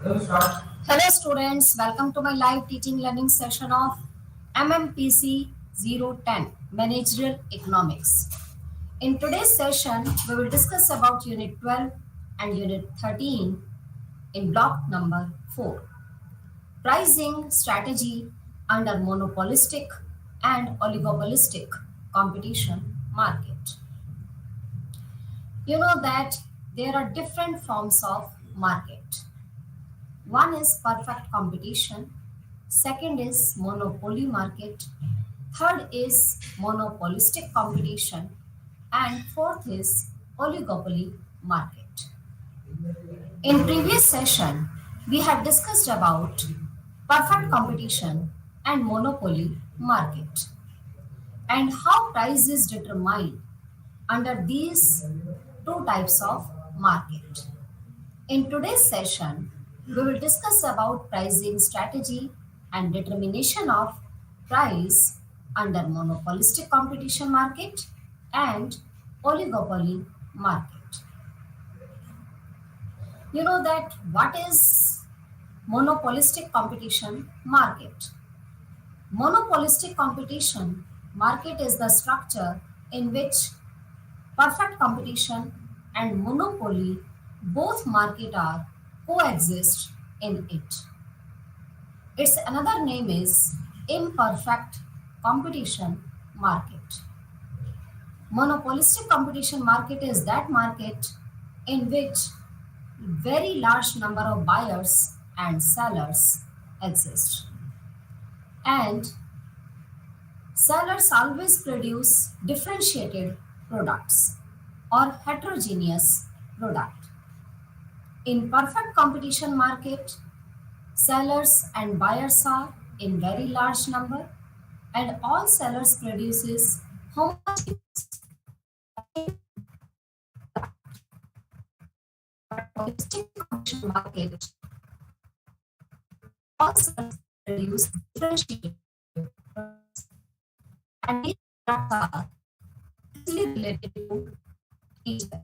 Hello students, welcome to my live teaching learning session of MMPC 010 Managerial Economics. In today's session, we will discuss about Unit 12 and Unit 13 in block number 4. Pricing strategy under monopolistic and oligopolistic competition market. You know that there are different forms of market. One is perfect competition, second is monopoly market, third is monopolistic competition, and fourth is oligopoly market. In previous session, we have discussed about perfect competition and monopoly market and how price is determined under these two types of market. In today's session, we will discuss about pricing strategy and determination of price under monopolistic competition market and oligopoly market. You know that what is monopolistic competition market? Monopolistic competition market is the structure in which perfect competition and monopoly both market are coexist in it. Its another name is imperfect competition market. Monopolistic competition market is that market in which very large number of buyers and sellers exist. And sellers always produce differentiated products or heterogeneous product. In perfect competition market, sellers and buyers are in very large number and all sellers produces homogeneous monopolistic competition market. All sellers produce differentiated products and these products are easily related to each other.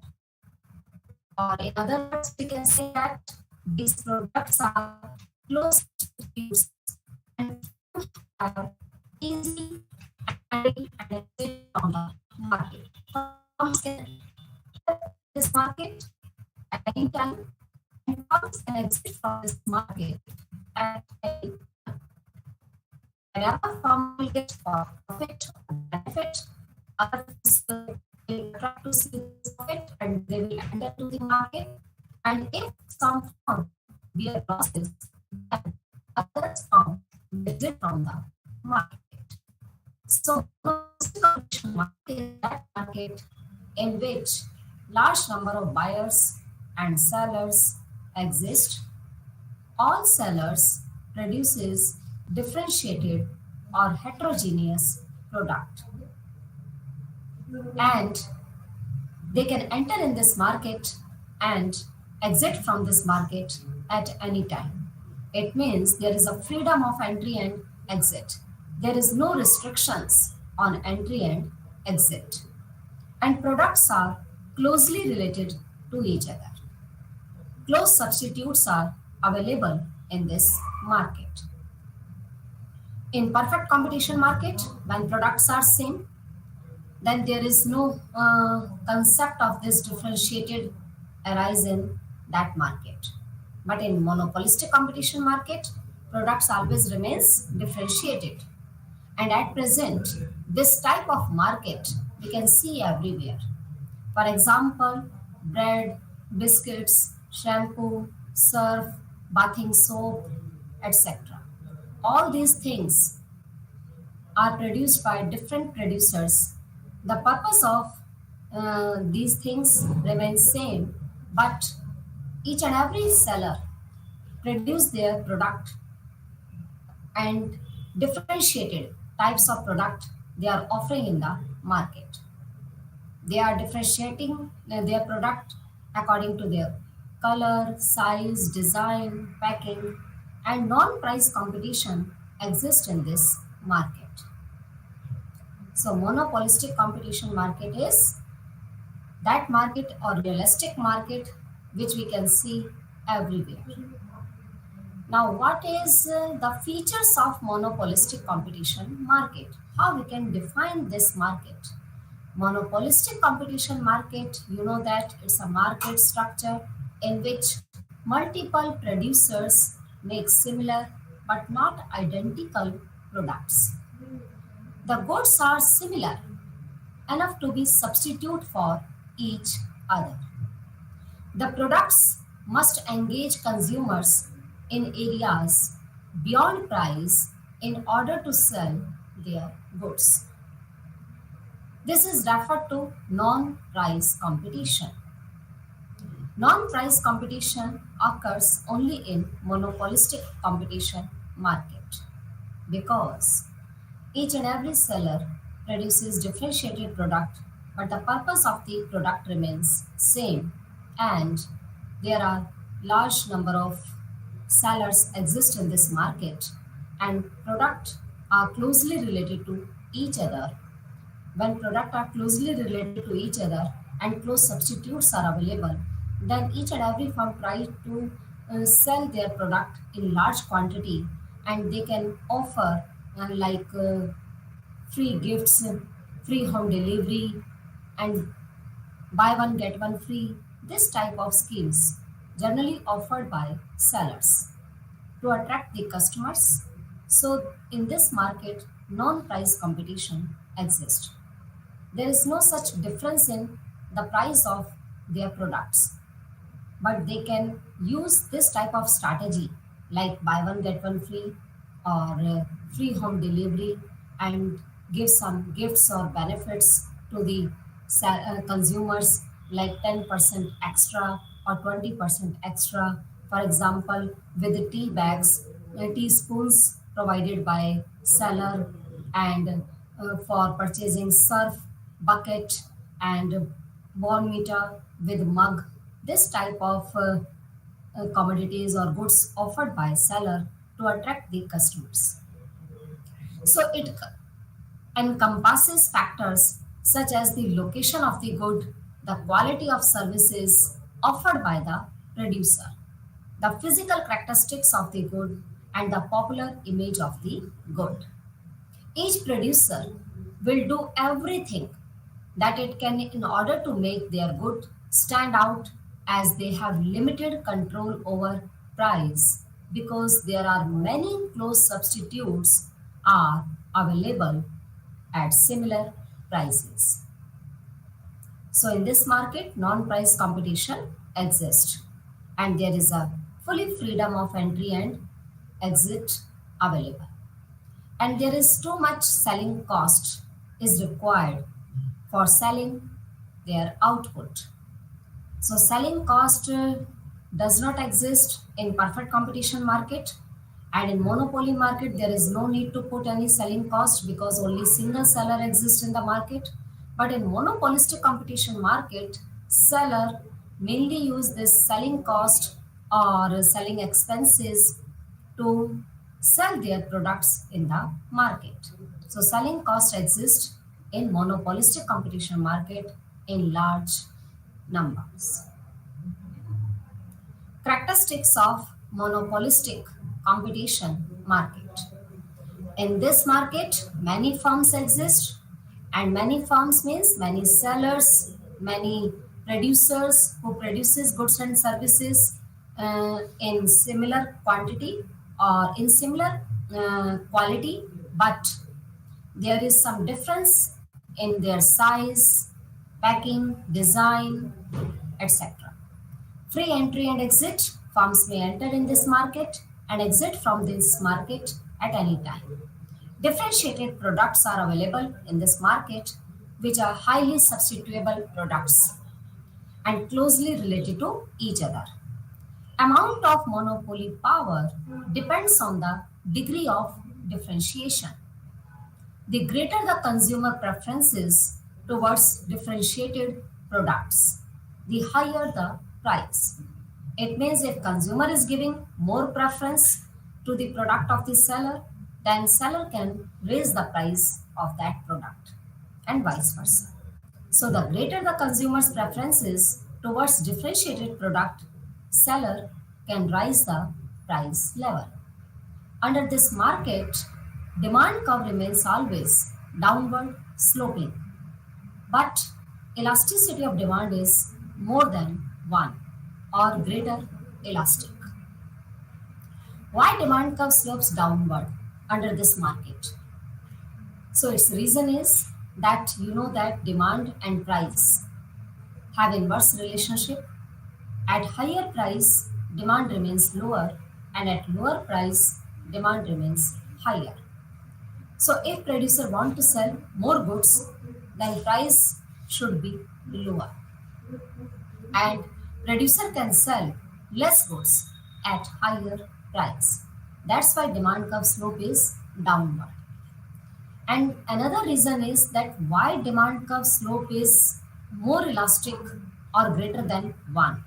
Or in other words, we can say that these products are close to use and are easy and exit from the market. Firms can enter this market at any time and firms can exit from this market at any time. Another firm will get for profit or benefit, other firms will attract to see this profit and they will enter to the market. And if some firm bear losses, then others firm will exit from the market. So, competition market is that market in which large number of buyers and sellers exist. All sellers produces differentiated or heterogeneous product, and they can enter in this market and exit from this market at any time. It means there is a freedom of entry and exit. There is no restrictions on entry and exit. And products are closely related to each other. Close substitutes are available in this market. In perfect competition market, when products are same, then there is no concept of this differentiated arise in that market. But in monopolistic competition market, products always remains differentiated. And at present, this type of market we can see everywhere. For example, bread, biscuits, shampoo, surf, bathing soap, etc. All these things are produced by different producers. The purpose of these things remains same, but each and every seller produce their product and differentiated types of product they are offering in the market. They are differentiating their product according to their color, size, design, packing, and non-price competition exists in this market. So monopolistic competition market is that market or realistic market which we can see everywhere. Now, what is the features of monopolistic competition market? How we can define this market? Monopolistic competition market, you know that it's a market structure in which multiple producers make similar but not identical products. The goods are similar enough to be substitute for each other. The products must engage consumers in areas beyond price in order to sell their goods. This is referred to non-price competition. Non-price competition occurs only in monopolistic competition market because each and every seller produces differentiated product, but the purpose of the product remains same, and there are large number of sellers exist in this market, and product are closely related to each other. When products are closely related to each other and close substitutes are available, then each and every firm tries to sell their product in large quantity, and they can offer free gifts, free home delivery, and buy one get one free. This type of schemes generally offered by sellers to attract the customers. So in this market, non-price competition exists. There is no such difference in the price of their products, but they can use this type of strategy like buy one get one free or free home delivery and give some gifts or benefits to the consumers like 10% extra or 20% extra. For example, with the tea bags, teaspoons provided by seller, and for purchasing surf bucket and born meter with mug. This type of commodities or goods offered by seller to attract the customers. So it encompasses factors such as the location of the good, the quality of services offered by the producer, the physical characteristics of the good, and the popular image of the good. Each producer will do everything that it can in order to make their good stand out, as they have limited control over price because there are many close substitutes are available at similar prices. So in this market, non-price competition exists, and there is a fully freedom of entry and exit available. And there is too much selling cost is required for selling their output. So selling cost does not exist in perfect competition market, and in monopoly market there is no need to put any selling cost because only single seller exists in the market. But in monopolistic competition market, seller mainly use this selling cost or selling expenses to sell their products in the market. So selling cost exists in monopolistic competition market in large numbers. Characteristics of monopolistic competition market. In this market, many firms exist, and many firms means many sellers, many producers who produces goods and services in similar quantity or in similar quality, but there is some difference in their size, packing, design, etc. Free entry and exit. Firms may enter in this market and exit from this market at any time. Differentiated products are available in this market, which are highly substitutable products and closely related to each other. Amount of monopoly power depends on the degree of differentiation. The greater the consumer preferences towards differentiated products, the higher the price. It means if consumer is giving more preference to the product of the seller, then seller can raise the price of that product and vice versa. So the greater the consumer's preferences towards differentiated product, seller can rise the price level. Under this market, demand curve remains always downward sloping, but elasticity of demand is more than 1 or greater elastic. Why demand curve slopes downward under this market? So its reason is that you know that demand and price have inverse relationship. At higher price, demand remains lower, and at lower price, demand remains higher. So if producer want to sell more goods, then price should be lower. And producer can sell less goods at higher price. That's why demand curve slope is downward. And another reason is that why demand curve slope is more elastic or greater than 1.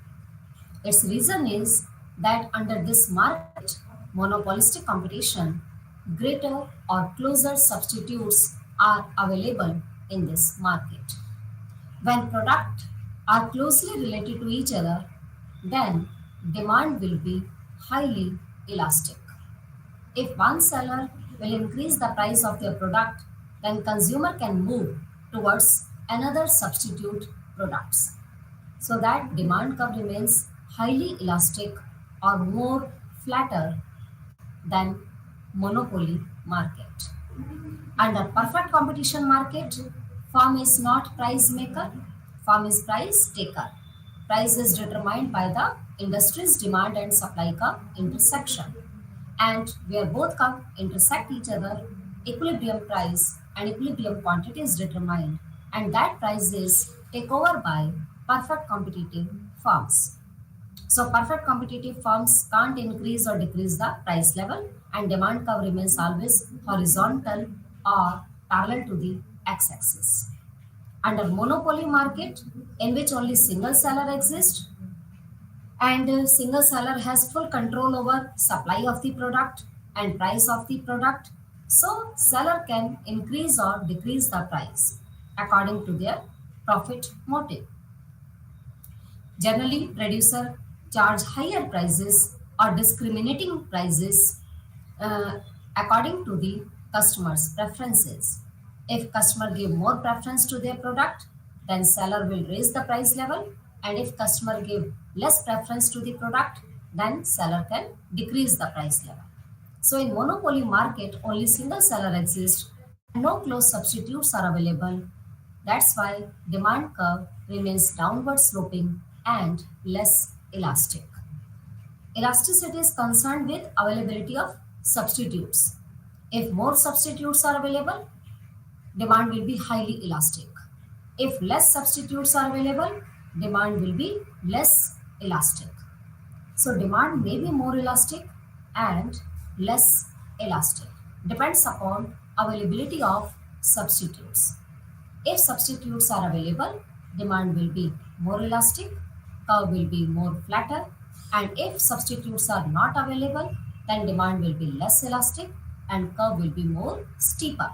Its reason is that under this market, monopolistic competition, greater or closer substitutes are available in this market. When products are closely related to each other, then demand will be highly elastic. If one seller will increase the price of their product, then consumer can move towards another substitute products. So that demand curve remains highly elastic or more flatter than monopoly market. Under perfect competition market, firm is not price maker, firm is price taker. Price is determined by the industry's demand and supply curve intersection. And where both curve intersect each other, equilibrium price and equilibrium quantity is determined, and that price is taken over by perfect competitive firms. So perfect competitive firms can't increase or decrease the price level, and demand curve remains always horizontal or parallel to the x-axis. Under monopoly market, in which only single seller exists, and single seller has full control over supply of the product and price of the product, so seller can increase or decrease the price according to their profit motive. Generally, producer charge higher prices or discriminating prices uh, according to the customer's preferences. If customer give more preference to their product, then seller will raise the price level, and if customer give less preference to the product, then seller can decrease the price level. So in monopoly market, only single seller exists and no close substitutes are available. That's why demand curve remains downward sloping and less elastic. Elasticity is concerned with availability of substitutes. If more substitutes are available, demand will be highly elastic. If less substitutes are available, demand will be less elastic. So demand may be more elastic and less elastic. Depends upon availability of substitutes. If substitutes are available, demand will be more elastic, curve will be more flatter, and if substitutes are not available, then demand will be less elastic and curve will be more steeper.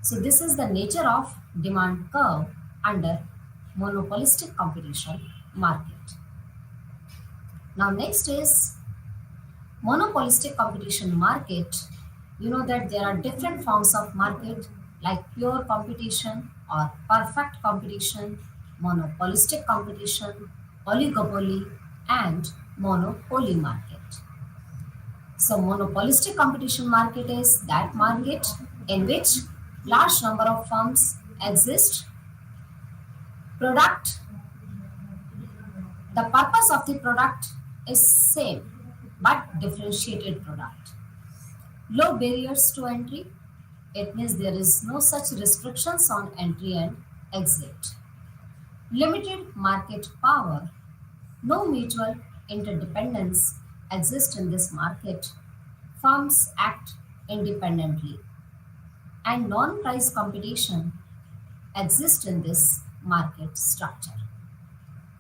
So this is the nature of demand curve under monopolistic competition market. Now next is monopolistic competition market. You know that there are different forms of market like pure competition or perfect competition, monopolistic competition, oligopoly, and monopoly market. So monopolistic competition market is that market in which large number of firms exist. Product, the purpose of the product is same but differentiated product. Low barriers to entry, it means there is no such restrictions on entry and exit. Limited market power, no mutual interdependence exists in this market. Firms act independently and non-price competition exists in this market structure.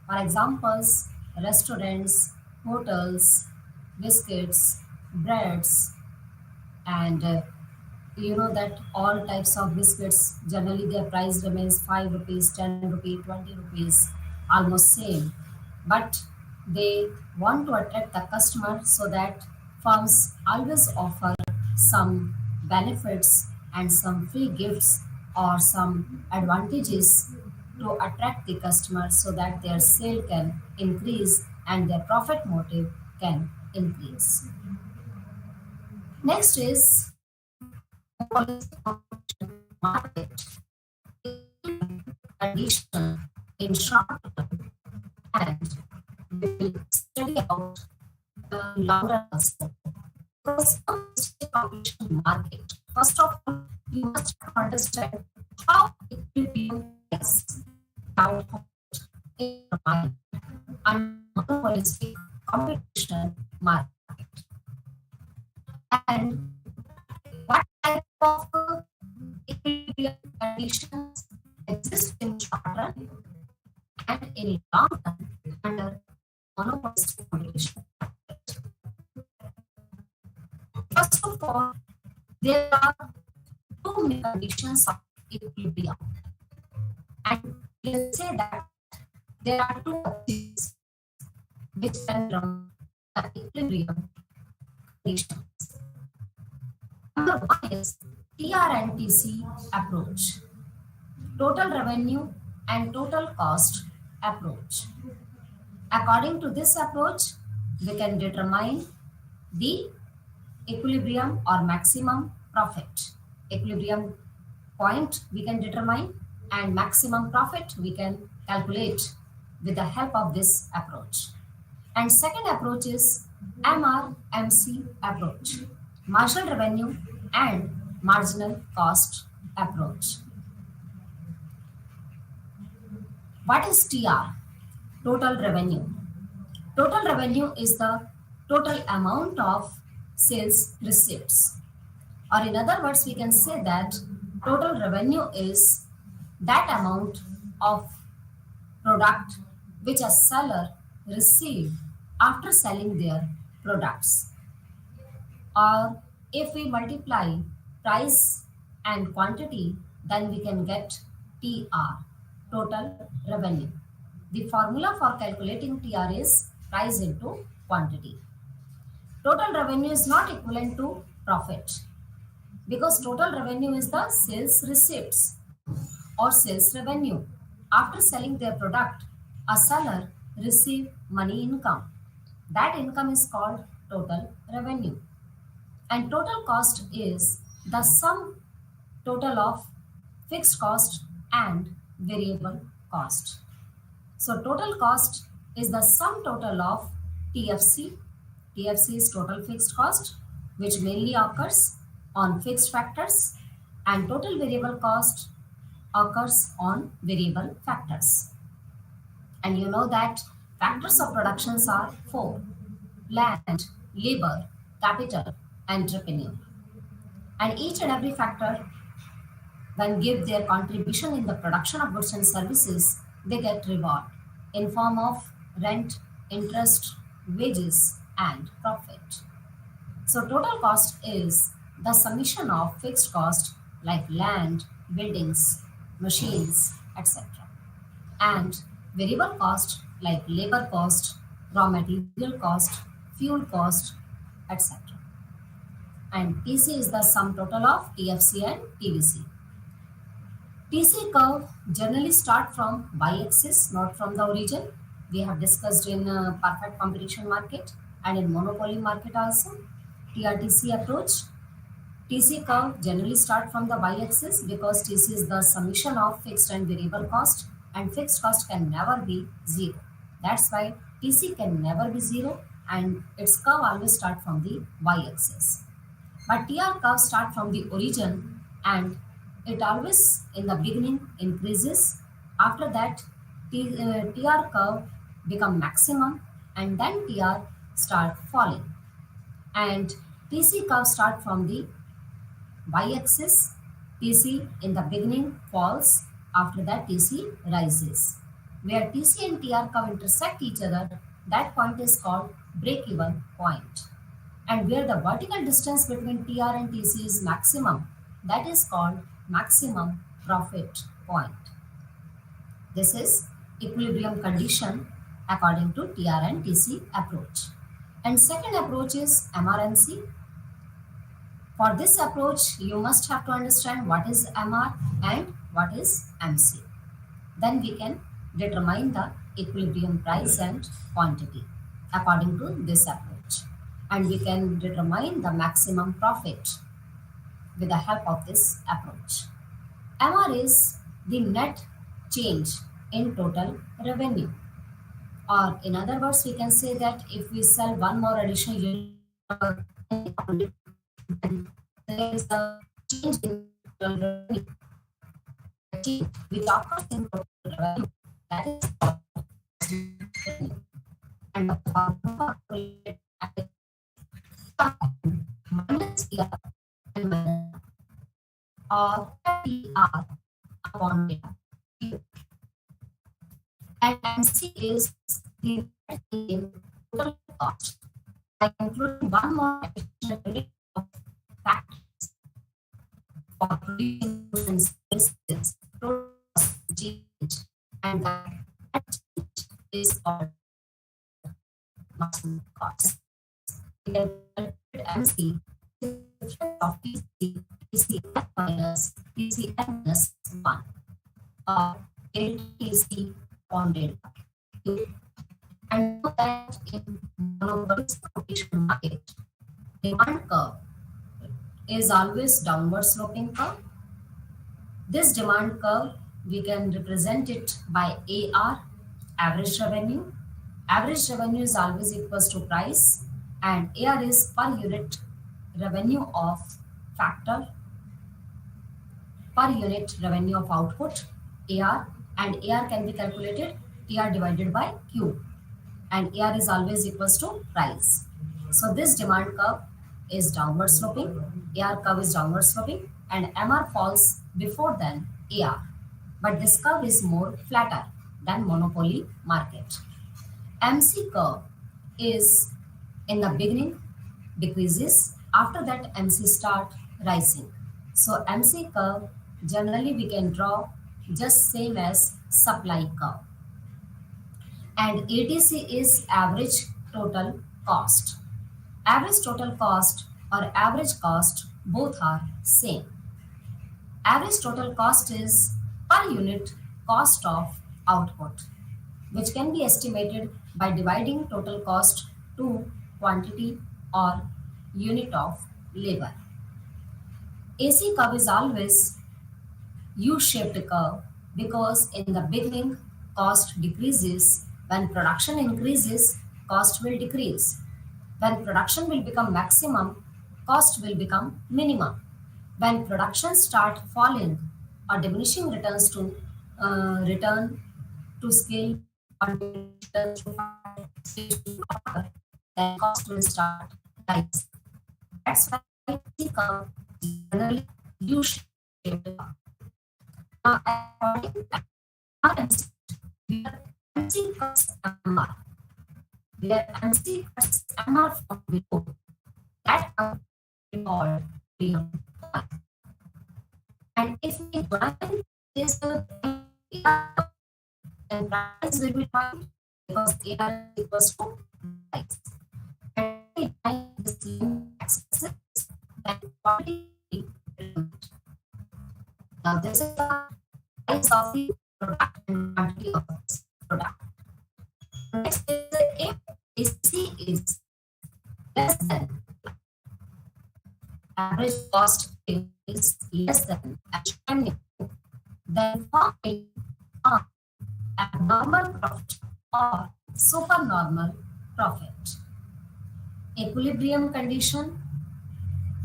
For examples, restaurants, hotels, biscuits, breads, and you know that all types of biscuits generally their price remains 5 rupees, 10 rupees, 20 rupees, almost same, but they want to attract the customer, so that firms always offer some benefits and some free gifts or some advantages to attract the customer so that their sale can increase and their profit motive can increase. Next is market condition in short term, and we will study about the longer perspective. Because competition market, first of all, you must understand how it will be utilized out in the market and monopolistic competition market, and what type of equilibrium conditions exist in short run and in long run under monopolistic competition. First of all, there are two main conditions of equilibrium, and let's say that there are two axes which can run the equilibrium conditions. Number one is TR and TC approach, total revenue and total cost approach. According to this approach, we can determine the equilibrium or maximum profit. Equilibrium point we can determine and maximum profit we can calculate with the help of this approach. And second approach is MRMC approach, marginal revenue and marginal cost approach. What is TR? Total revenue. Total revenue is the total amount of sales receipts. Or in other words, we can say that total revenue is that amount of product which a seller received after selling their products. Or if we multiply price and quantity, then we can get TR, total revenue. The formula for calculating TR is price into quantity. Total revenue is not equivalent to profit, because total revenue is the sales receipts or sales revenue. After selling their product, a seller receives money income. That income is called total revenue. And total cost is the sum total of fixed cost and variable cost. So total cost is the sum total of TFC. TFC is total fixed cost, which mainly occurs on fixed factors, and total variable cost occurs on variable factors. And you know that factors of productions are four: land, labor, capital, and revenue. And each and every factor, when give their contribution in the production of goods and services, they get reward in form of rent, interest, wages, and profit. So total cost is the summation of fixed cost like land, buildings, machines, etc. and variable cost like labor cost, raw material cost, fuel cost, etc. And TC is the sum total of TFC and TVC. TC curve generally start from y-axis, not from the origin. We have discussed in perfect competition market and in monopoly market also. TRTC approach. TC curve generally start from the y-axis because TC is the summation of fixed and variable cost, and fixed cost can never be zero. That's why TC can never be zero and its curve always start from the y-axis. But TR curve start from the origin and it always in the beginning increases. After that, TR curve become maximum and then TR start falling. And TC curve start from the y-axis. TC in the beginning falls. After that, TC rises. Where TC and TR curve intersect each other, that point is called break-even point. And where the vertical distance between TR and TC is maximum, that is called maximum profit point. This is equilibrium condition according to TR and TC approach. And second approach is MRMC. For this approach, you must have to understand what is MR and what is MC. Then we can determine the equilibrium price and quantity according to this approach. And we can determine the maximum profit with the help of this approach. MR is the net change in total revenue. Or in other words, we can say that if we sell one more additional unit, then there is a change in total revenue. The change which occurs in total revenue, that is revenue. And the formula minus TR and minus or TR upon TR. And MC is the net in total cost by including one more additional unit of factors for producing goods and services. Total cost change, and that change is called maximum cost. We can calculate MC of TCF minus TCF minus 1 or LTC on delta. And know that in monopoly competition market, demand curve is always downward sloping curve. This demand curve, we can represent it by AR, average revenue. Average revenue is always equals to price, and AR is per unit revenue of factor, per unit revenue of output, AR, and AR can be calculated TR divided by Q, and AR is always equals to price. So this demand curve is downward sloping, AR curve is downward sloping, and MR falls before than AR. But this curve is more flatter than monopoly market. MC curve is in the beginning decreases, after that MC start rising. So MC curve generally we can draw just same as supply curve. And ATC is average total cost. Average total cost or average cost both are same. Average total cost is per unit cost of output, which can be estimated by dividing total cost to quantity or unit of labor. AC curve is always U-shaped curve because in the beginning cost decreases. When production increases, cost will decrease. When production will become maximum, cost will become minimum. When production start falling, or diminishing returns to return to scale or diminishing returns to stage to occur, then cost will start rising. That's why the curve is generally U-shaped curve. Now, according to our institute, where MC cuts MR, where MC cuts MR from below, that curve is called premium point. And if we join this AR, then price will be defined because AR is equals to price. And if we join this line axis, then quantity will be determined. Now this is the price of the product and quantity of this product. Next is if AC is less than average cost is less than actual, then firm will earn abnormal profit or supernormal profit. Equilibrium condition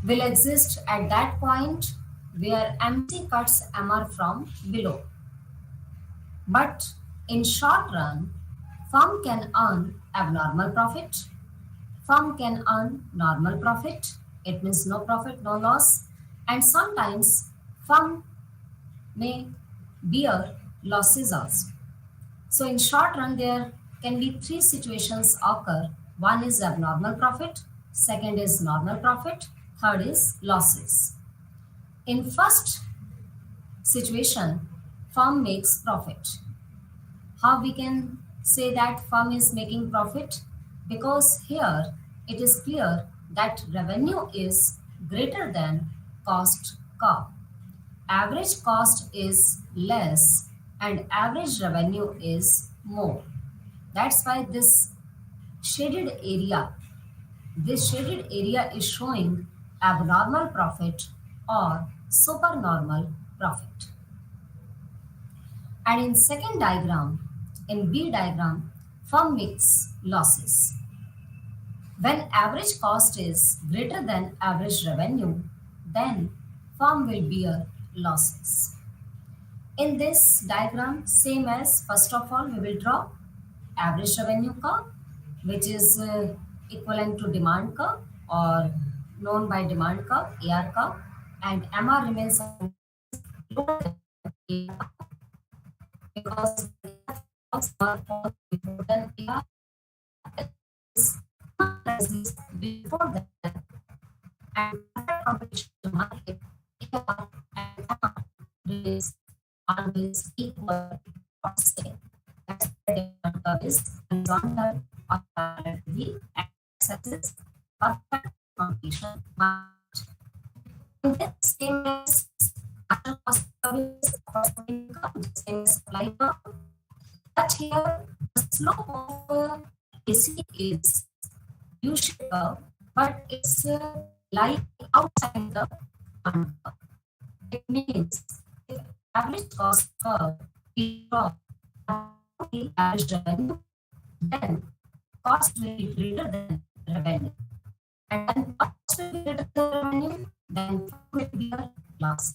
will exist at that point where MC cuts MR from below. But in short run, firm can earn abnormal profit, firm can earn normal profit, it means no profit, no loss, and sometimes firm may bear losses also. So in short run, there can be three situations occur. One is abnormal profit, second is normal profit, third is losses. In first situation, firm makes profit. How we can say that firm is making profit? Because here it is clear that revenue is greater than cost curve. Average cost is less and average revenue is more. That's why shaded area, this shaded area is showing abnormal profit or supernormal profit. And in second diagram, in B diagram, firm makes losses. When average cost is greater than average revenue, then firm will bear losses. In this diagram, same as first of all, we will draw average revenue curve, which is equivalent to demand curve or known by demand curve, AR curve, and MR remains lower than AR because before than AR is before that, and after competition to market, AR and MR remains always equal or same. That's the demand curve is horizontal or parallel axis perfect completion market. And then same as after cost curve is corresponding curve, same as supply curve. But here the slope of AC is U-shaped curve, but it's lying outside the demand curve. It means if average cost curve is drawn the average revenue, then cost will be greater than revenue. And when cost will be greater than revenue, then will be a loss.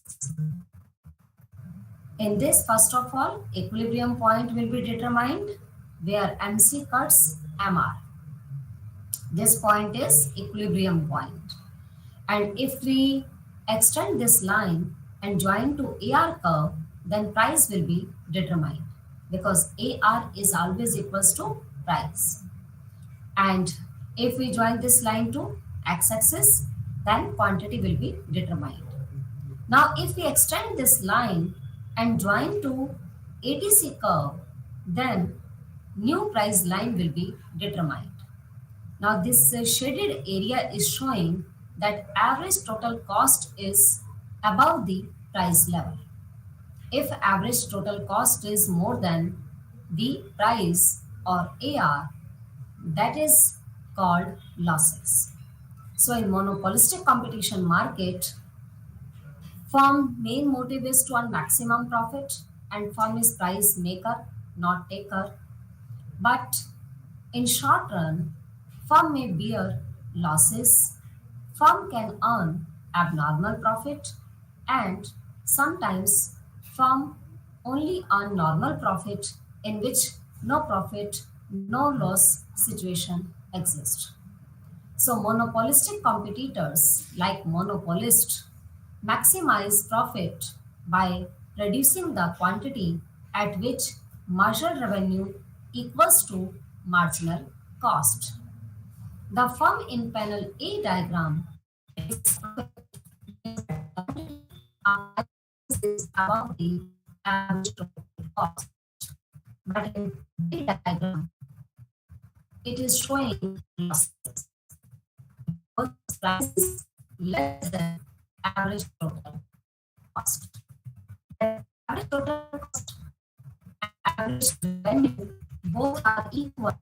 In this, first of all, equilibrium point will be determined where MC cuts MR. This point is equilibrium point. And if we extend this line and join to AR curve, then price will be determined because AR is always equals to price. And if we join this line to x-axis, then quantity will be determined. Now, if we extend this line and join to ATC curve, then new price line will be determined. Now, this shaded area is showing that average total cost is above the price level. If average total cost is more than the price or AR, that is called losses. So in monopolistic competition market, firm main motive is to earn maximum profit and firm is price maker, not taker. But in short run, firm may bear losses, firm can earn abnormal profit, and sometimes Firm only earn normal profit in which no profit, no loss situation exists. So monopolistic competitors like monopolist maximize profit by reducing the quantity at which measured revenue equals to marginal cost. The firm in panel A diagram is above the average total cost. But in B diagram, it is showing losses. Both prices less than average total cost. Average total cost and average revenue both are equal,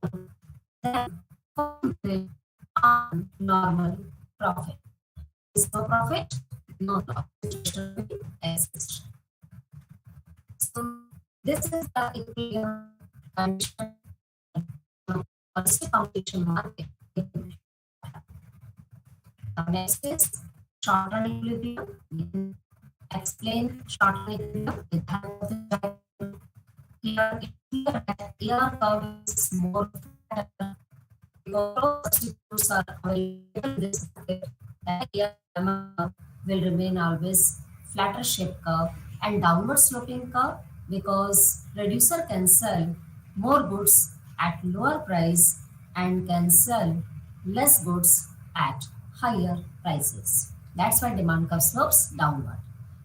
then firm will earn normal profit. Is no profit, no loss. Situation will exist. So this is the equilibrium condition policy competition market. Next is short-run equilibrium. We can explain short-run equilibrium with the help of the diagram. Here it is clear that AR curve is more flatter because substitutes are available in this market. The AR curve will remain always flatter shape curve and downward sloping curve because reducer can sell more goods at lower price and can sell less goods at higher prices. That's why demand curve slopes downward.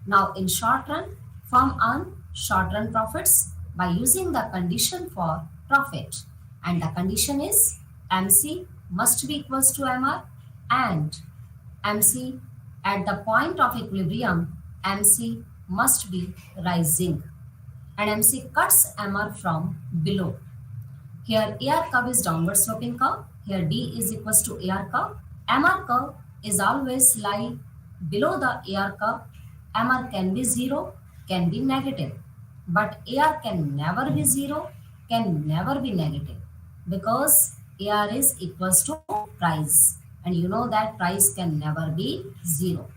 Now in short run, firm earn short run profits by using the condition for profit, and the condition is MC must be equals to MR, and MC at the point of equilibrium, MC must be rising, and MC cuts MR from below. Here AR curve is downward sloping curve. Here D is equals to AR curve. MR curve is always lie below the AR curve. MR can be 0, can be negative. But AR can never be 0, can never be negative. Because AR is equals to price. And you know that price can never be 0.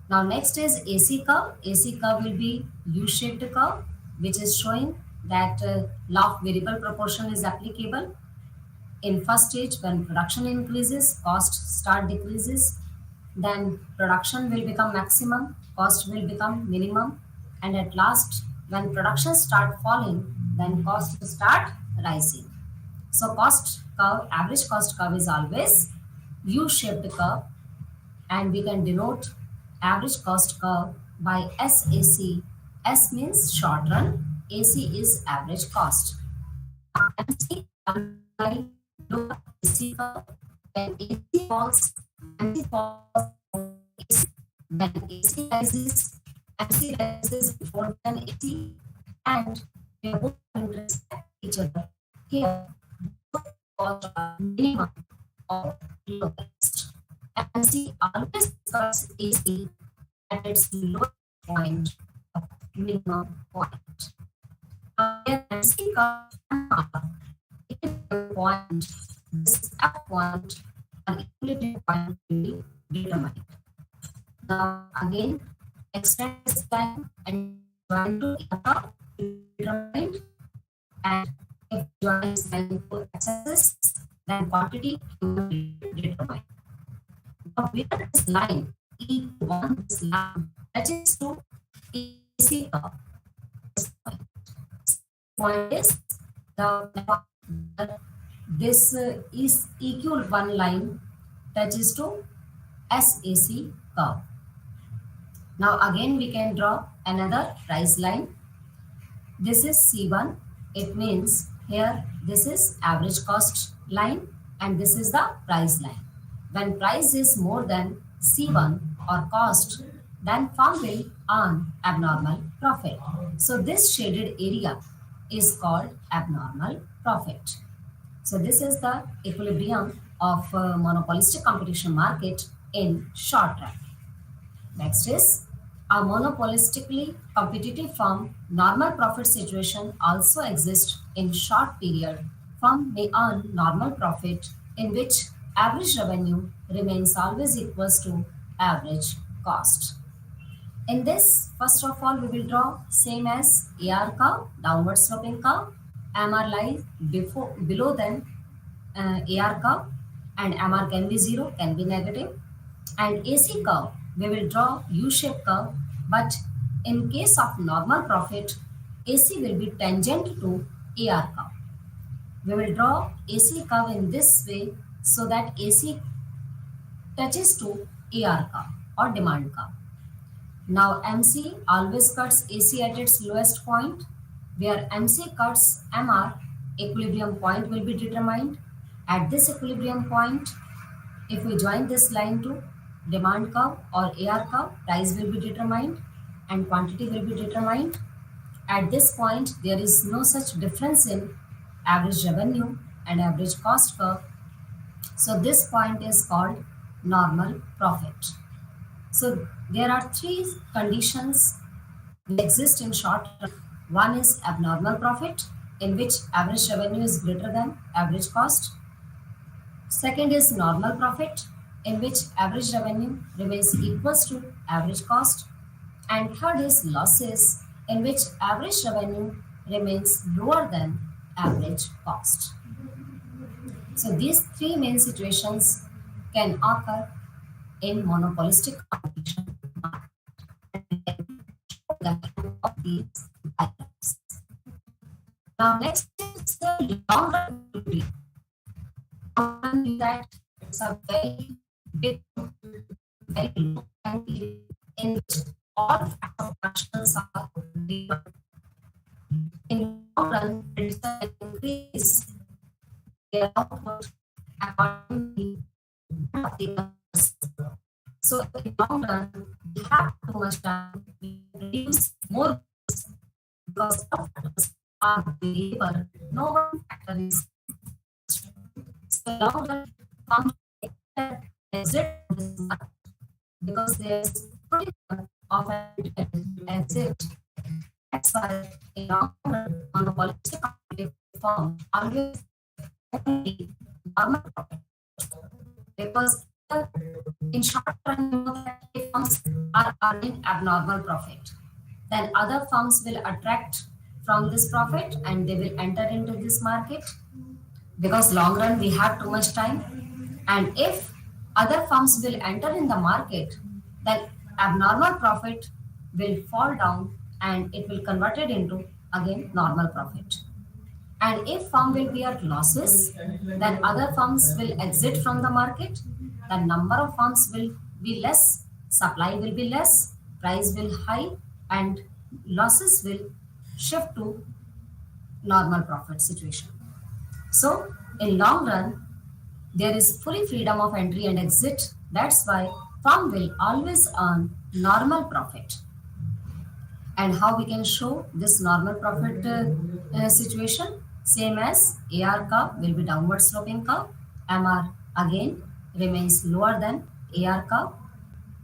Now next is AC curve. AC curve will be U-shaped curve, which is showing that law of variable proportion is applicable. In first stage, when production increases, cost start decreases. Then production will become maximum, cost will become minimum. And at last, when production start falling, then cost start rising. So cost curve, average cost curve is always U-shaped curve, and we can denote average cost curve by SAC. S means short run, AC is average cost. MC underlying lower AC curve. When AC falls, MC falls. When AC rises, MC rises before than AC, and they both respect each other. Here, both costs are minimum or lowest. MC always cuts AC at its lowest point of minimum point. Here MC cuts point, this F point, an equilibrium point will be determined. Now again, extend this line and join to ER determined, and if join is line for excesses, then quantity will be determined. Now where this line E1, this line touches to AC curve. Point is this is EQ one line touches to SAC curve. Now again we can draw another price line. This is C1. It means here this is average cost line and this is the price line. When price is more than C1 or cost, then firm will earn abnormal profit. So this shaded area is called abnormal profit. So this is the equilibrium of monopolistic competition market in short run. Next is a monopolistically competitive firm normal profit situation also exists in short period. Firm may earn normal profit in which average revenue remains always equals to average cost. In this, first of all, we will draw same as AR curve, downward sloping curve. MR lies before below than AR curve, and MR can be 0, can be negative. And AC curve, we will draw U-shaped curve, but in case of normal profit, AC will be tangent to AR curve. We will draw AC curve in this way so that AC touches to AR curve or demand curve. Now MC always cuts AC at its lowest point. Where MC cuts MR, equilibrium point will be determined. At this equilibrium point, if we join this line to demand curve or AR curve, price will be determined and quantity will be determined. At this point, there is no such difference in average revenue and average cost curve. So this point is called normal profit. So there are three conditions which exist in short run. One is abnormal profit, in which average revenue is greater than average cost. Second is normal profit, in which average revenue remains equals to average cost. And third is losses, in which average revenue remains lower than average cost. So these three main situations can occur in monopolistic competition of these items. Now next is the long run theory. That it's a very big, very long time period in which all factor functions are delivered. In long run, there is an increase their output accordingly. So in long run, we have too much time, we produce more because all factors are delivered. No one factor is so long run comes exit because there's pretty of an exit. That's why in long run on the policy form always only normal profit because in short run firms are earning abnormal profit. Then other firms will attract from this profit and they will enter into this market because long run we have too much time. And if other firms will enter in the market, then abnormal profit will fall down and it will convert it into again normal profit. And if firm will be at losses, then other firms will exit from the market. The number of firms will be less, supply will be less, price will high, and losses will shift to normal profit situation. So in long run, there is fully freedom of entry and exit. That's why firm will always earn normal profit. And how we can show this normal profit situation? Same as AR curve will be downward sloping curve. MR again remains lower than AR curve.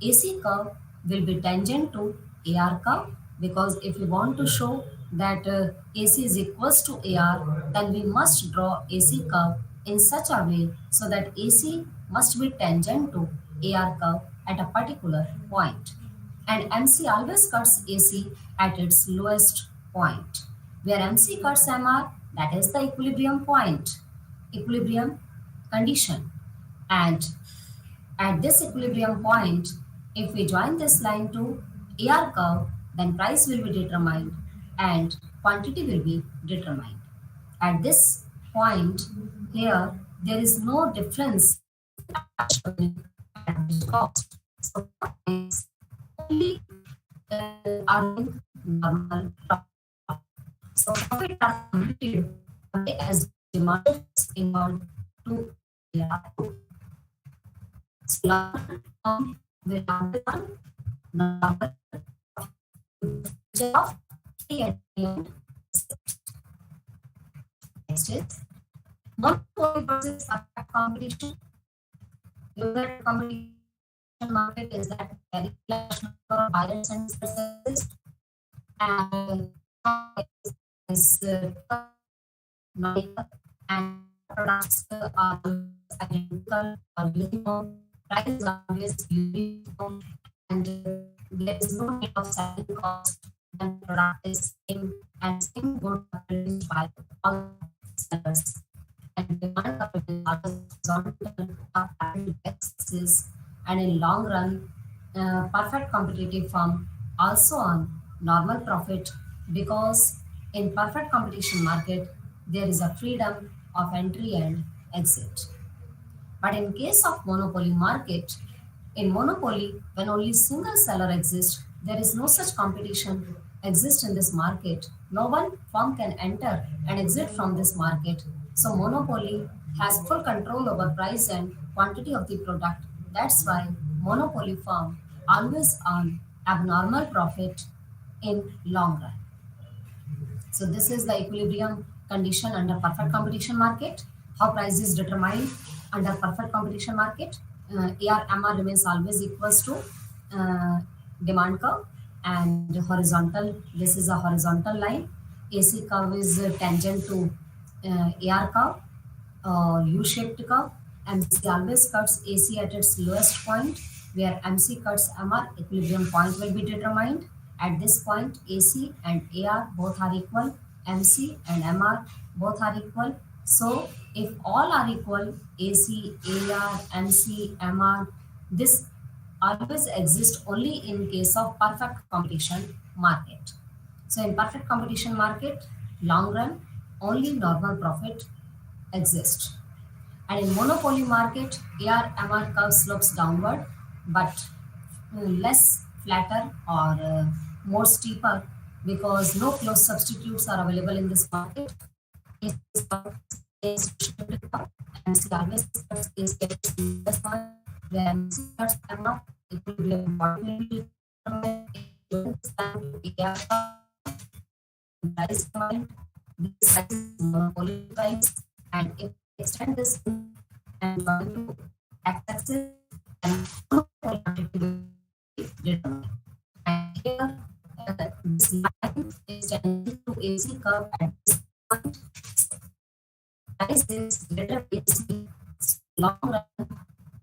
AC curve will be tangent to AR curve because if we want to show that AC is equals to AR, then we must draw AC curve in such a way so that AC must be tangent to AR curve at a particular point. And MC always cuts AC at its lowest point. Where MC cuts MR, that is the equilibrium point, equilibrium condition. And at this equilibrium point, if we join this line to AR curve, then price will be determined and quantity will be determined. At this point here, there is no difference in cost. So only earning normal profit. So profit are computed as demand involved to AR. So long will have number of next is monopoly versus competition. User competition market is that very large number of buyers and sellers and is and products are identical or uniform, price is always uniform, and there is no need of selling cost when product is same and same good are produced by all sellers. And demand curve remains horizontal or parallel axis, and in long run, perfect competitive firm also on normal profit, because in perfect competition market there is a freedom of entry and exit. But in case of monopoly market, in monopoly, when only single seller exists, there is no such competition exists in this market. No one firm can enter and exit from this market. So monopoly has full control over price and quantity of the product. That's why monopoly firm always earn abnormal profit in long run. So this is the equilibrium condition under perfect competition market. How price is determined under perfect competition market? AR remains always equals to demand curve and horizontal. This is a horizontal line. AC curve is tangent to AR curve, U-shaped curve. MC always cuts AC at its lowest point, where MC cuts MR. Equilibrium point will be determined. At this point, AC and AR both are equal, MC and MR both are equal. So, if all are equal, AC, AR, MC, MR, this always exists only in case of perfect competition market. So, in perfect competition market, long run, only normal profit exists. And in monopoly market, AR-MR curve slopes downward, but less flatter or more steeper, because no close substitutes are available in this market. MC always cuts is this one, where MC cuts MR, equilibrium point will be price point, this price is monopoly price, and if we extend this and join to x-axis, and monopoly will be determined. And here, this line is tangent to AC curve at this point. Price is greater AC, long run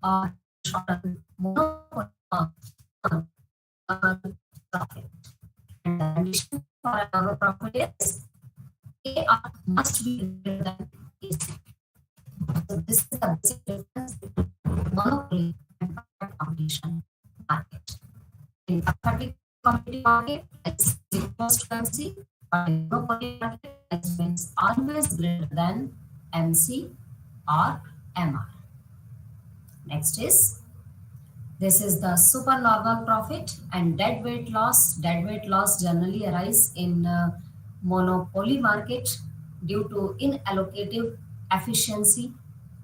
or short run, monopoly profit. And the condition for our profit is AR must be greater than AC. So this is the basic difference between monopoly and perfect competition market. In perfect competitive market, X is equals to MC, but in monopoly market, X means always greater than MC or MR. Next is, this is the supernormal profit and dead weight loss. Dead weight loss generally arise in monopoly market due to inallocative efficiency,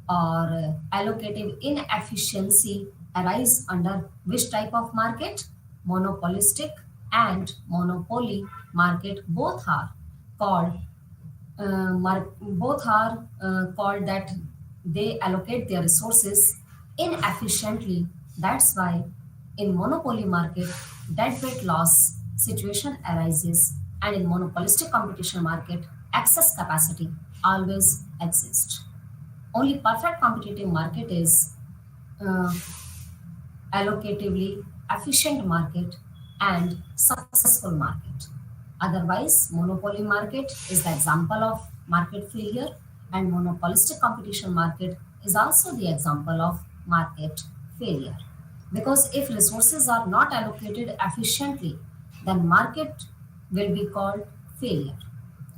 or allocative inefficiency arise under which type of market? Monopolistic and monopoly market both are called called that they allocate their resources inefficiently. That's why in monopoly market, dead weight loss situation arises, and in monopolistic competition market, excess capacity always exists. Only perfect competitive market is uh, allocatively efficient market and successful market. Otherwise, monopoly market is the example of market failure, and monopolistic competition market is also the example of market failure. Because if resources are not allocated efficiently, then market will be called failure.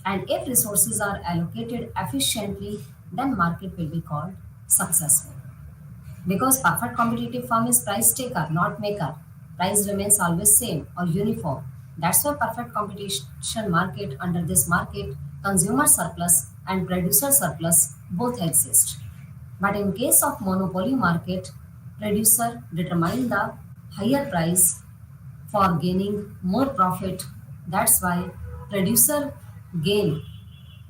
And if resources are allocated efficiently, then market will be called successful. Because perfect competitive firm is price taker, not maker. Price remains always same or uniform. That's why perfect competition market, under this market, consumer surplus and producer surplus both exist. But in case of monopoly market, producer determine the higher price for gaining more profit. That's why producer gain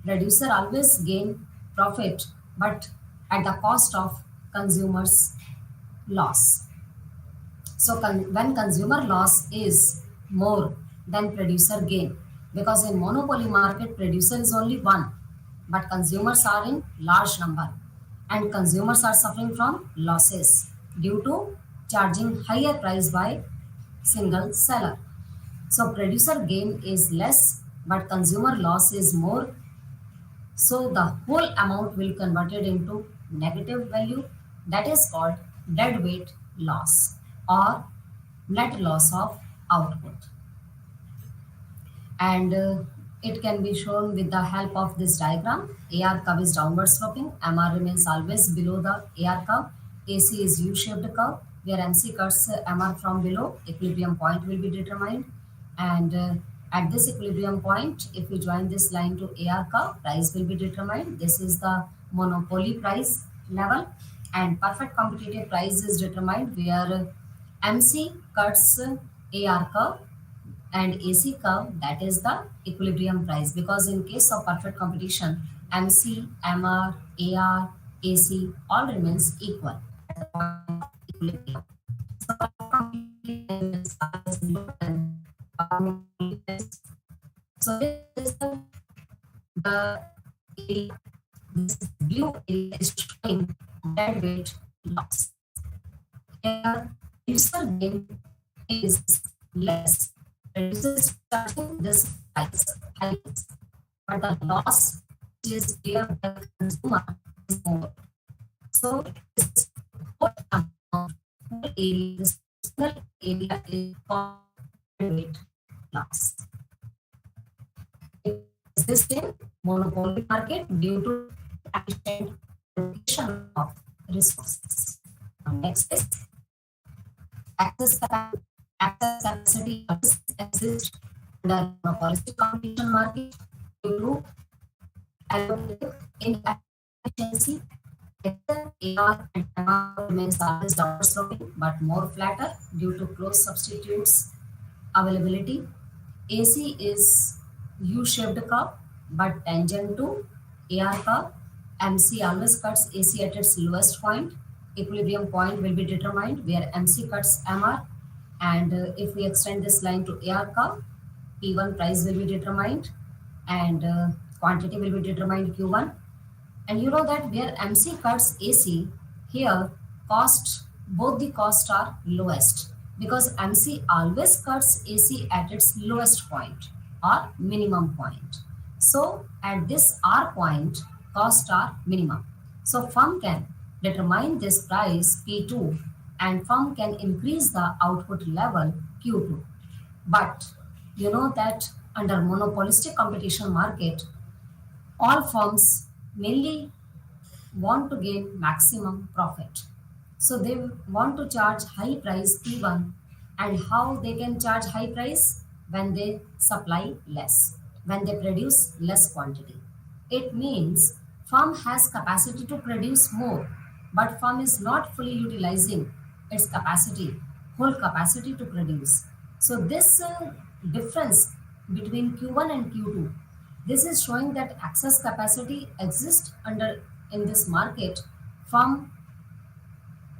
producer always gain profit, but at the cost of consumers loss. So when consumer loss is more than producer gain, because in monopoly market producer is only one, but consumers are in large number, and consumers are suffering from losses due to charging higher price by single seller. So producer gain is less, but consumer loss is more. So the whole amount will converted into negative value, that is called deadweight loss or net loss of output. And it can be shown with the help of this diagram. AR curve is downward sloping, MR remains always below the AR curve, AC is U-shaped curve where MC cuts MR from below, equilibrium point will be determined. And at this equilibrium point, if we join this line to AR curve, price will be determined. This is the monopoly price level, and perfect competitive price is determined where MC cuts AR curve and AC curve, that is the equilibrium price, because in case of perfect competition, MC, MR, AR, AC all remains equal at the point of equilibrium. So so this is the area, this blue area is showing deadweight loss. Here, user gain is less. Reducer is charging this price hikes, but the loss which is bear by the consumer is more. So this whole amount, whole area, this single area is called deadweight loss. It exists in monopoly market due to efficient allocation of resources. Now next is access capacity exists under monopolistic competition market due to allocative inefficiency. AR and MR remains always downward sloping but more flatter due to close substitutes availability. AC is U-shaped curve but tangent to AR curve. MC always cuts AC at its lowest point. Equilibrium point will be determined where MC cuts MR, and if we extend this line to AR curve, P1 price will be determined, and quantity will be determined Q1. And you know that where MC cuts AC, here cost, both the costs are lowest, because MC always cuts AC at its lowest point or minimum point. So at this R point, costs are minimum. So firm can determine this price P2, and firm can increase the output level Q2. But you know that under monopolistic competition market, all firms mainly want to gain maximum profit. So they want to charge high price P1, and how they can charge high price? When they supply less, when they produce less quantity. It means firm has capacity to produce more, but firm is not fully utilizing its capacity, whole capacity to produce. So this difference between Q1 and Q2, this is showing that excess capacity exists under in this market. Firm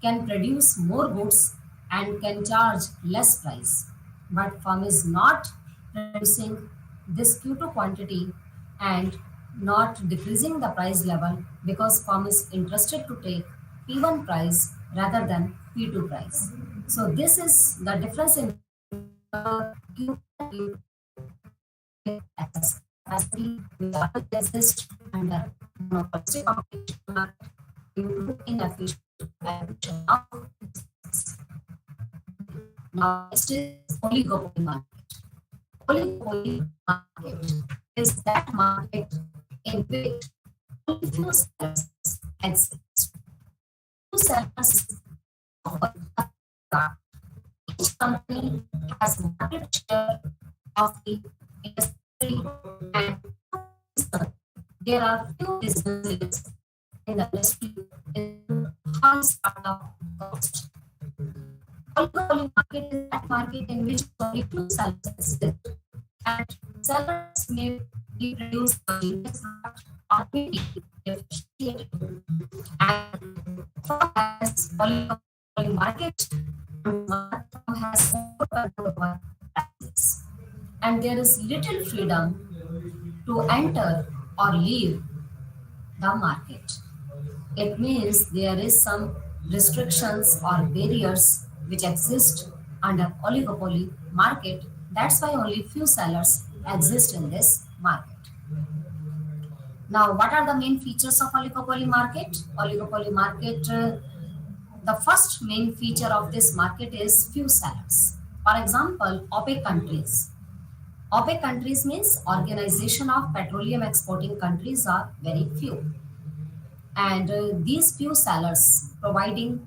can produce more goods and can charge less price, but firm is not producing this Q2 quantity and not decreasing the price level, because firm is interested to take P1 price rather than P2 price. So this is the difference in Q2 excess capacity which always exists under monopolistic competition market due to inefficient allocation of resources. Now next is oligopoly market. Oligopoly market is that market in which only few sellers exist. Few sellers offer a product. Each company has market share of the industry, and there are few businesses in the industry with high startup cost. Oligopoly market is that market in which only few sellers exist, and sellers may reproduce a genius product or maybe differentiate it. And firm has oligopoly market, and firm has more control over prices. And there is little freedom to enter or leave the market. It means there is some restrictions or barriers which exist under oligopoly market. That's why only few sellers exist in this market. Now, what are the main features of oligopoly market? Oligopoly market, the first main feature of this market is few sellers. For example, OPEC countries. OPEC countries means Organization of Petroleum Exporting Countries are very few. And these few sellers providing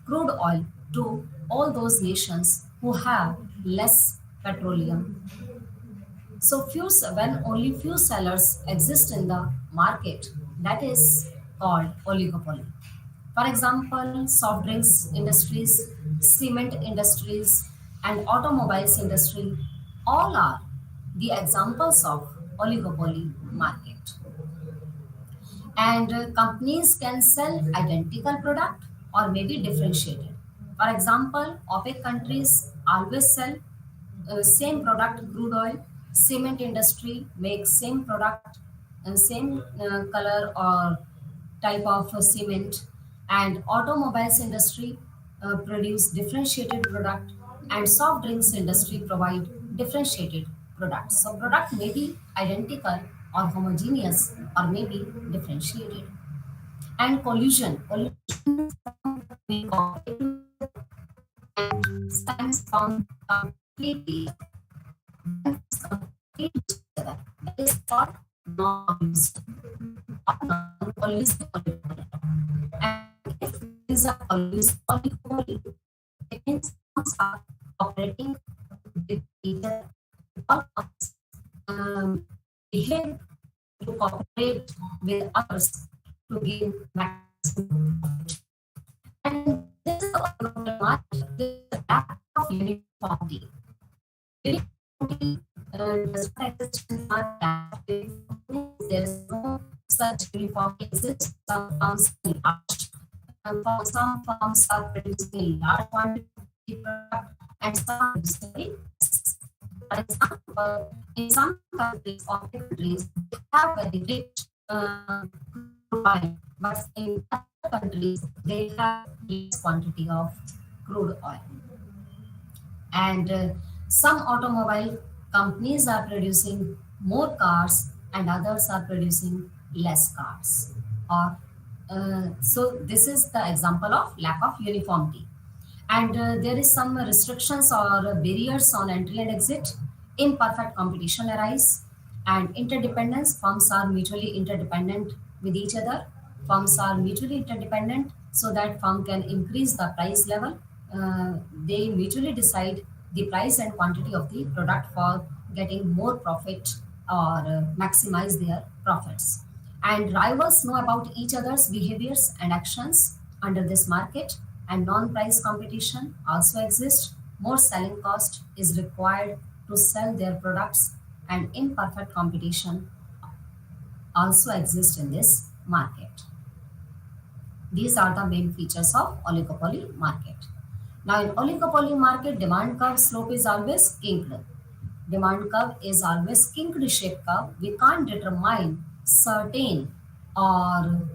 crude oil to all those nations who have less petroleum. So when only few sellers exist in the market, that is called oligopoly. For example, soft drinks industries, cement industries, and automobiles industry all are the examples of oligopoly market. And companies can sell identical product or maybe differentiated. For example, OPEC countries always sell same product, crude oil. Cement industry makes same product and same color or type of cement. And automobiles industry produce differentiated product, and soft drinks industry provide differentiated products. So product may be identical or homogeneous or maybe differentiated. And collusion may cooperate and stands from completely compete together. That is called non-collusive or non-collusive oligopoly. And if there is a collusive oligopoly, it means firms are operating with each other. All firms behave to cooperate with others to gain maximum profit. And this is the oligopoly market. There is a lack of uniformity. Uniformity does not exist in our country. There is no such uniformity exists. Some firms are large, some firms are producing large quantity of product, and some are producing very less. For example, in some countries or countries, they have very rich crude oil, but in other countries, they have less quantity of crude oil. And some automobile companies are producing more cars and others are producing less cars, or so this is the example of lack of uniformity. And there is some restrictions or barriers on entry and exit. Imperfect competition arise, and interdependence. Firms are mutually interdependent with each other. Firms are mutually interdependent so that firm can increase the price level. They mutually decide the price and quantity of the product for getting more profit or maximize their profits. And rivals know about each other's behaviors and actions under this market, and non-price competition also exists. More selling cost is required to sell their products, and imperfect competition also exists in this market. These are the main features of oligopoly market. Now, in oligopoly market, demand curve slope is always kinked. Demand curve is always kinked shape curve. We can't determine certain or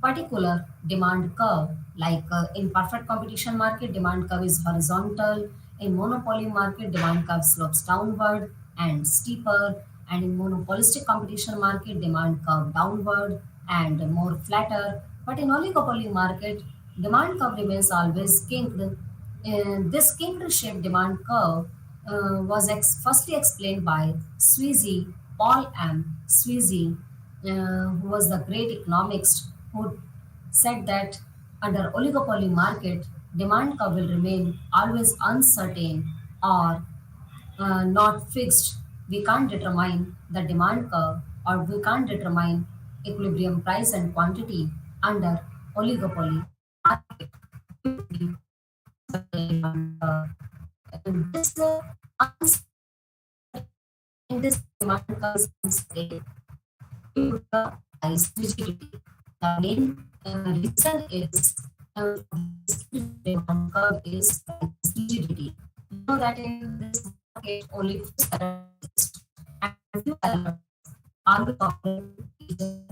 particular demand curve. Like in perfect competition market, demand curve is horizontal. In monopoly market, demand curve slopes downward and steeper. And in monopolistic competition market, demand curve downward and more flatter. But in oligopoly market, demand curve remains always kinked. This kinked shape demand curve was firstly explained by Sweezy, Paul M. Sweezy, who was the great economist who said that under oligopoly market, demand curve will remain always uncertain or not fixed. We can't determine the demand curve, or we can't determine equilibrium price and quantity under oligopoly market. And this demand curve is unstable due to the price rigidity. The main reason is this demand curve is price rigidity. You know that in this market only few sellers exist, and few sellers always cooperate with each other.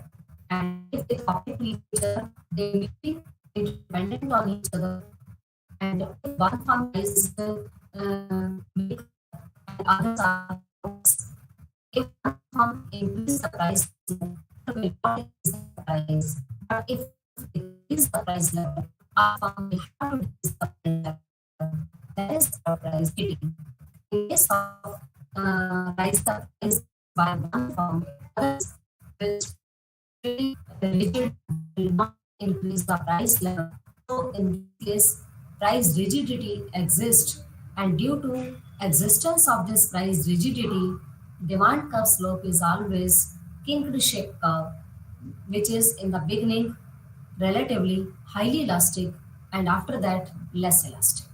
And if they cooperate with each other, they will be independent on each other. And if one firm price mediocre and others are worse, if one firm increase the price level, other will not increase the price. But if they decrease the price level, our firm will have to decrease the price level. That is called price cheating. In case of rise the price by one firm, others will strictly rigid will not increase the price level. So in this case, price rigidity exists, and due to existence of this price rigidity, demand curve slope is always kinked shape curve, which is in the beginning relatively highly elastic and after that less elastic.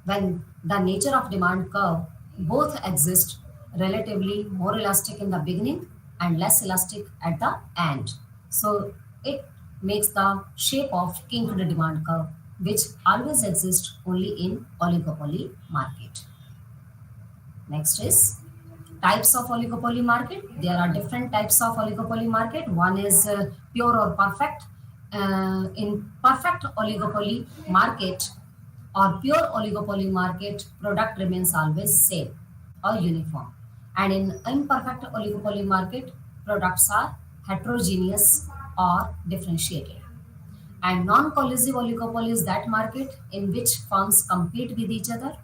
When the nature of demand curve both exist relatively more elastic in the beginning and less elastic at the end. So it makes the shape of kinked demand curve, which always exists only in oligopoly market. Next is types of oligopoly market. There are different types of oligopoly market. One is pure or perfect. In perfect oligopoly market or pure oligopoly market, product remains always same or uniform. And in imperfect oligopoly market, products are heterogeneous or differentiated. And non-collusive oligopoly is that market in which firms compete with each other,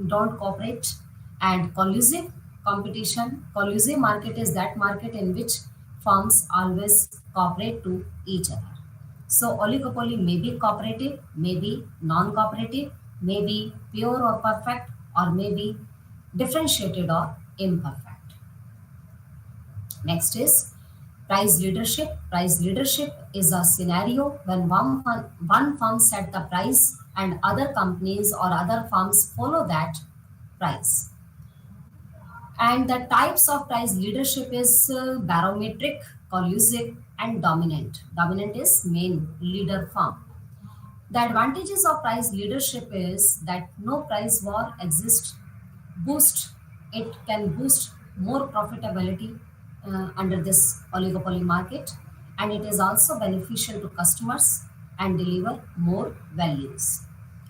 don't cooperate. And collusive market is that market in which firms always cooperate to each other. So oligopoly may be cooperative, may be non-cooperative, may be pure or perfect, or may be differentiated or imperfect. Next is price leadership. Price leadership is a scenario when one firm set the price and other companies or other firms follow that price. And the types of price leadership is barometric, collusive, and dominant. Dominant is main leader firm. The advantages of price leadership is that no price war exists. Boost it can boost more profitability under this oligopoly market, and it is also beneficial to customers and deliver more values.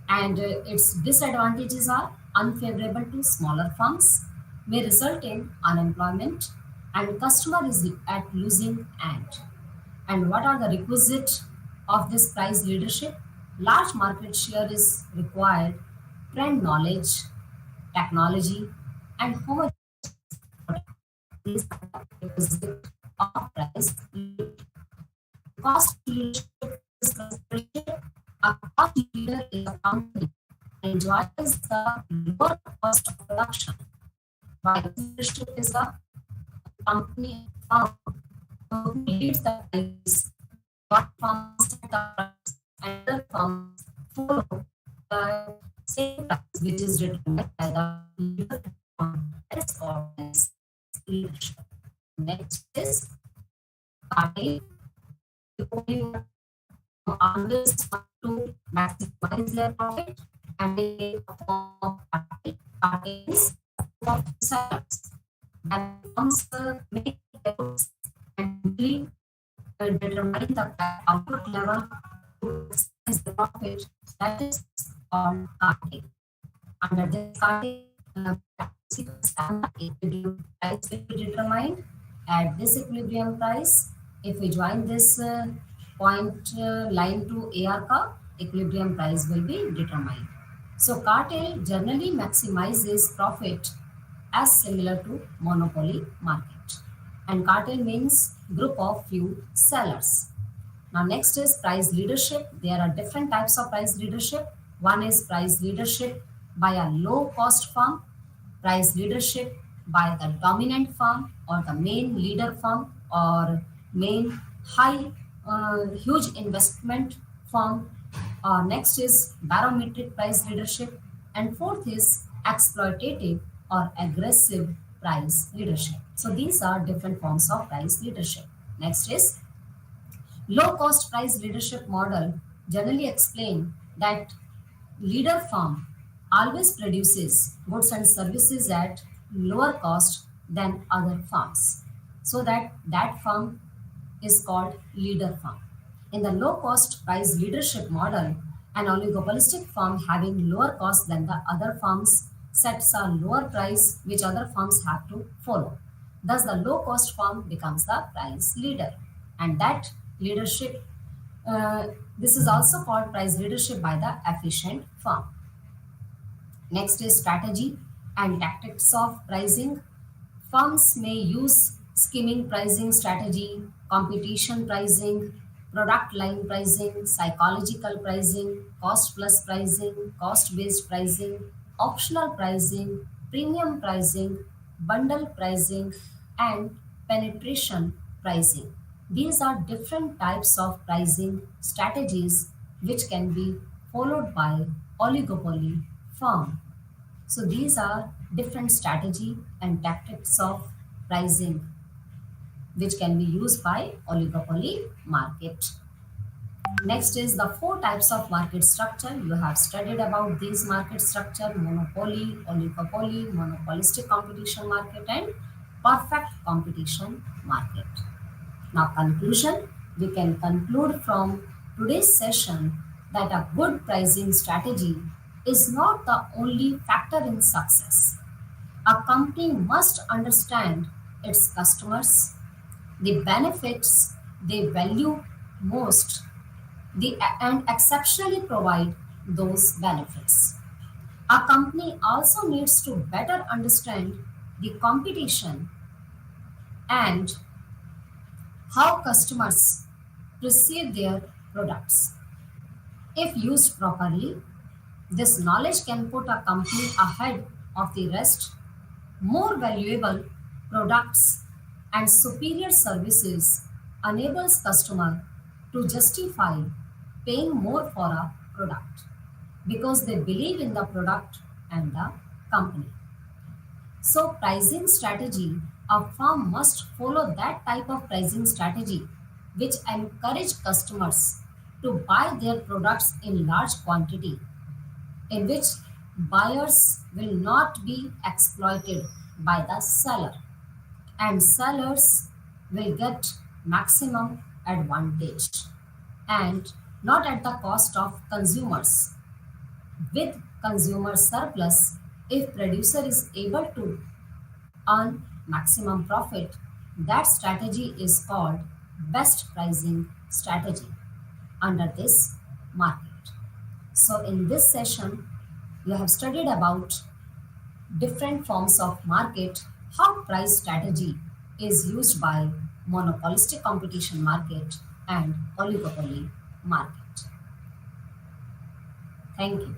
And its disadvantages are unfavorable to smaller firms, may result in unemployment, and customer is at losing end. And what are the requisite of this price leadership? Large market share is required, trend knowledge, technology, and homogeneous product. These are the requisite of price leadership. Cost leadership is considered. A cost leader is a company that enjoys the lower cost of production, while leadership is a company firm who leads the price. One firm set the price and other firms follow the same price, which is determined by the leader firm. That is called as leadership. Next is cartel. The only always want to maximize their profit and they perform cartel. Cartel is of sellers that firms make efforts and really determine the output level to maximize the profit. That is called cartel. Under this cartel, equilibrium price will be determined. At this equilibrium price, if we join this point line to AR curve, equilibrium price will be determined. So cartel generally maximizes profit as similar to monopoly market. And cartel means group of few sellers. Now next is price leadership. There are different types of price leadership. One is price leadership by a low cost firm, price leadership by the dominant firm or the main leader firm or main high huge investment firm. Next is barometric price leadership, and fourth is exploitative or aggressive price leadership. So these are different forms of price leadership. Next is low cost price leadership model generally explain that leader firm always produces goods and services at lower cost than other firms. So that firm is called leader firm. In the low cost price leadership model, An oligopolistic firm having lower cost than the other firms sets a lower price which other firms have to follow. Thus, the low cost firm becomes the price leader, and that leadership, this is also called price leadership by the efficient firm. Next is strategy and tactics of pricing. Firms may use skimming pricing strategy, competition pricing, product line pricing, psychological pricing, cost plus pricing, cost based pricing, optional pricing, premium pricing, bundle pricing, and penetration pricing. These are different types of pricing strategies which can be followed by oligopoly firm. So these are different strategy and tactics of pricing which can be used by oligopoly market. Next is the four types of market structure. You have studied about these market structure: monopoly, oligopoly, monopolistic competition market, and perfect competition market. Now conclusion, we can conclude from today's session that a good pricing strategy is not the only factor in success. A company must understand its customers, the benefits they value most, and exceptionally provide those benefits. A company also needs to better understand the competition and how customers perceive their products. If used properly, this knowledge can put a company ahead of the rest. More valuable products and superior services enables customer to justify paying more for a product because they believe in the product and the company. So pricing strategy, a firm must follow that type of pricing strategy which encourage customers to buy their products in large quantity, in which buyers will not be exploited by the seller and sellers will get maximum advantage and not at the cost of consumers. With consumer surplus, if producer is able to earn maximum profit, that strategy is called best pricing strategy under this market. So in this session, you have studied about different forms of market, how price strategy is used by monopolistic competition market and oligopoly market. Thank you.